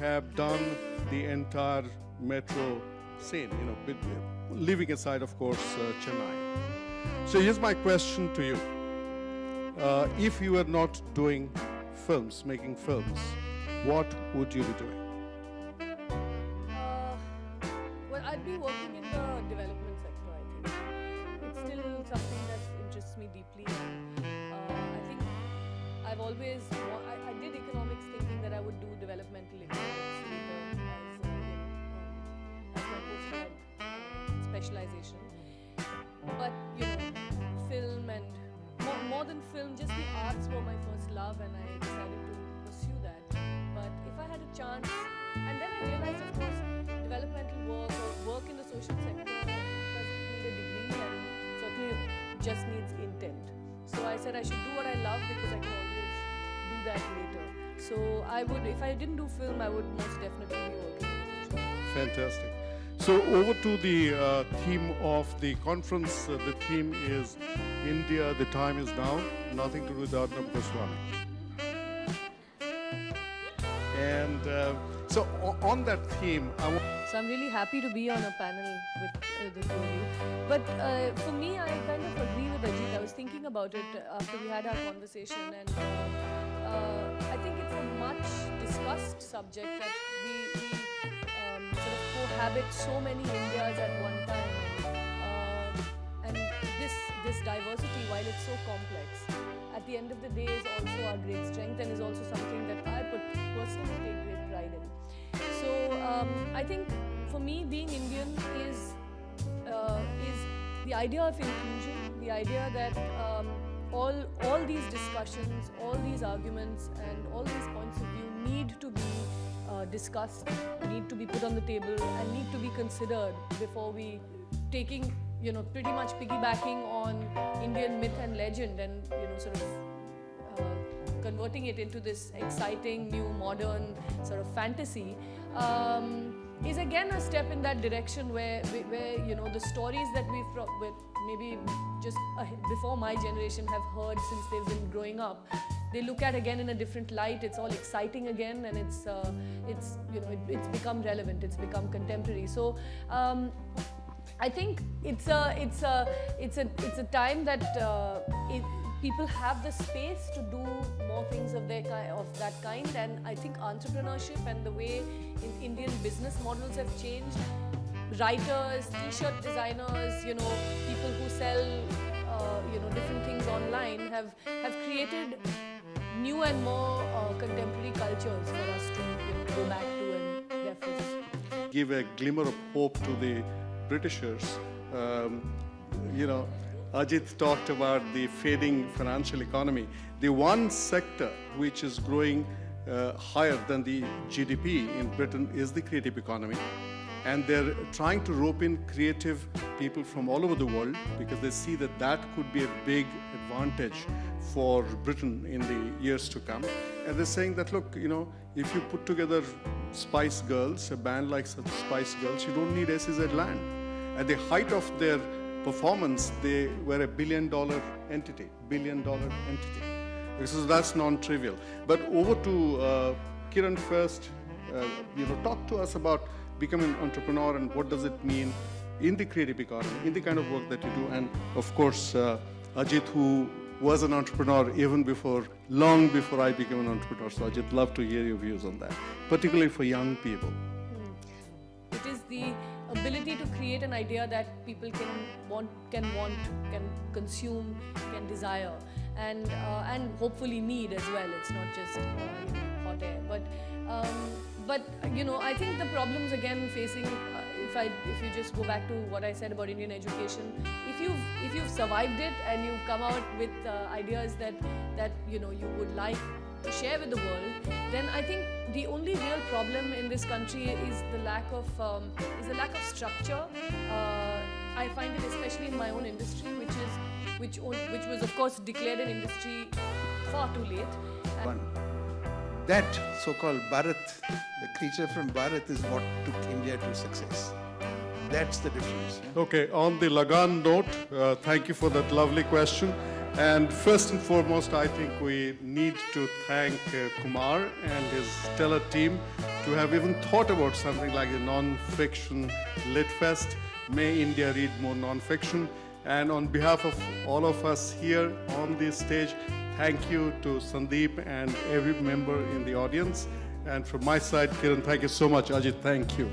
have done the entire metro scene, leaving aside, of course, Chennai. So here's my question to you. If you were not doing films, making films, what would you be doing? Well, I'd be working in the development sector, I think. It's still something that interests me deeply. I think I've always, I did economics thinking that I would do developmental economics later as my post-grad specialization. But, film and more than film, just the arts were my first love, and I decided to pursue that. But if I had a chance, and then I realized, of course, developmental work or work in the social sector doesn't need a degree and certainly just needs intent. So I said I should do what I love because I can always do that later. So I would, if I didn't do film, I would most definitely be working in the social sector. Fantastic. So over to the theme of the conference. The theme is India, the time is now. Nothing to do with Arnab Goswami. And so on that theme, So I'm really happy to be on a panel with the two of you. But for me, I kind of agree with Ajit. I was thinking about it after we had our conversation, and I think it's a much discussed subject that we sort of cohabit so many Indias at one time. And this diversity, while it's so complex, at the end of the day is also our great strength and is also something that I personally take great pride in. So I think for me, being Indian is the idea of inclusion, the idea that all these discussions, all these arguments, and all these points of view need to be discussed, need to be put on the table, and need to be considered before we taking, pretty much piggybacking on Indian myth and legend and, sort of converting it into this exciting, new, modern sort of fantasy, is again a step in that direction where the stories that we've maybe just before my generation have heard since they've been growing up, they look at again in a different light. It's all exciting again, and it's become relevant. It's become contemporary. So I think it's a time that people have the space to do more things of that kind, and I think entrepreneurship and the way Indian business models have changed. Writers, t-shirt designers, people who sell different things online have created new and more contemporary cultures for us to go back to and reference. Give a glimmer of hope to the Britishers. Ajit talked about the fading financial economy. The one sector which is growing higher than the GDP in Britain is the creative economy. And they're trying to rope in creative people from all over the world because they see that that could be a big advantage for Britain in the years to come. And they're saying that, look, if you put together Spice Girls, a band like Spice Girls, you don't need SEZ land. At the height of their performance, they were a billion-dollar entity. So that's non-trivial. But over to Kiran first. Talk to us about becoming an entrepreneur and what does it mean in the creative economy, in the kind of work that you do. And of course, Ajit, who was an entrepreneur long before I became an entrepreneur. So Ajit, love to hear your views on that, particularly for young people. It is the ability to create an idea that people can consume, can desire, and hopefully need as well. It's not just hot air, but I think the problems again facing, if you just go back to what I said about Indian education, if you've survived it and you've come out with ideas that you would like to share with the world, then I think the only real problem in this country is the lack of structure. I find it especially in my own industry, which was of course declared an industry far too late. That so-called Bharat, the creature from Bharat, is what took India to success. That's the difference. Okay, on the Lagan note, thank you for that lovely question. And first and foremost, I think we need to thank Kumar and his stellar team to have even thought about something like the non-fiction Lit Fest. May India read more non-fiction. And on behalf of all of us here on this stage, thank you to Sandeep and every member in the audience. And from my side, Kiran, thank you so much. Ajit, thank you.